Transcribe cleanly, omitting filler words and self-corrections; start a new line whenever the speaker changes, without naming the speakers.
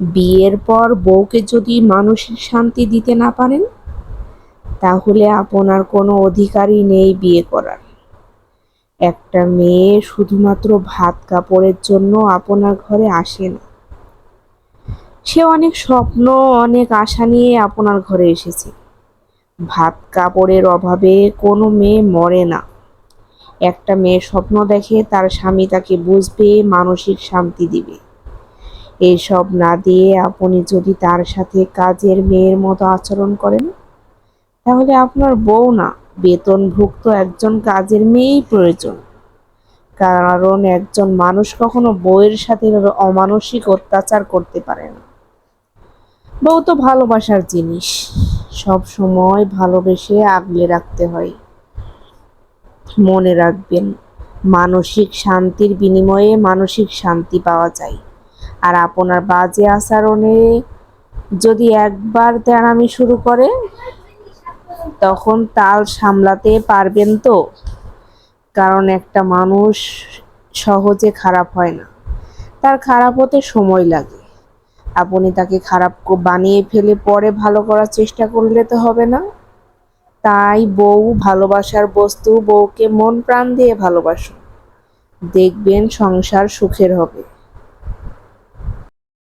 বিয়ের পর বউকে যদি মানসিক শান্তি দিতে না পারেন, তাহলে আপনার কোনো অধিকারই নেই বিয়ে করার। একটা মেয়ে শুধুমাত্র ভাত কাপড়ের জন্য আপনার ঘরে আসে না। সে অনেক স্বপ্ন, অনেক আশা নিয়ে আপনার ঘরে এসেছে। ভাত কাপড়ের অভাবে কোনো মেয়ে মরে না। একটা মেয়ে স্বপ্ন দেখে তার স্বামী তাকে বুঝবে, মানসিক শান্তি দিবে। এইসব না দিয়ে আপনি যদি তার সাথে কাজের মেয়ের মতো আচরণ করেন, তাহলে আপনার বউ না, বেতনভুক্ত একজন কাজের মেয়েই প্রয়োজন। কারণ একজন মানুষ কখনো বউয়ের সাথে এভাবে অমানসিক অত্যাচার করতে পারে না। বউ তো ভালোবাসার জিনিস, সব সময় ভালোবেসে আগলে রাখতে হয়। মনে রাখবেন, মানসিক শান্তির বিনিময়ে মানসিক শান্তি পাওয়া যায়। আর আপনার বাজে আচরণে যদি একবার তেড়ামি শুরু করে, তখন তাল সামলাতে পারবেন তো? কারণ একটা মানুষ সহজে খারাপ হয় না, তার খারাপ হতে সময় লাগে। আপনি তাকে খারাপ বানিয়ে ফেলে পরে ভালো করার চেষ্টা করলে তো হবে না। তাই বউ ভালোবাসার বস্তু, বউকে মন প্রাণ দিয়ে ভালোবাসুন, দেখবেন সংসার সুখের হবে।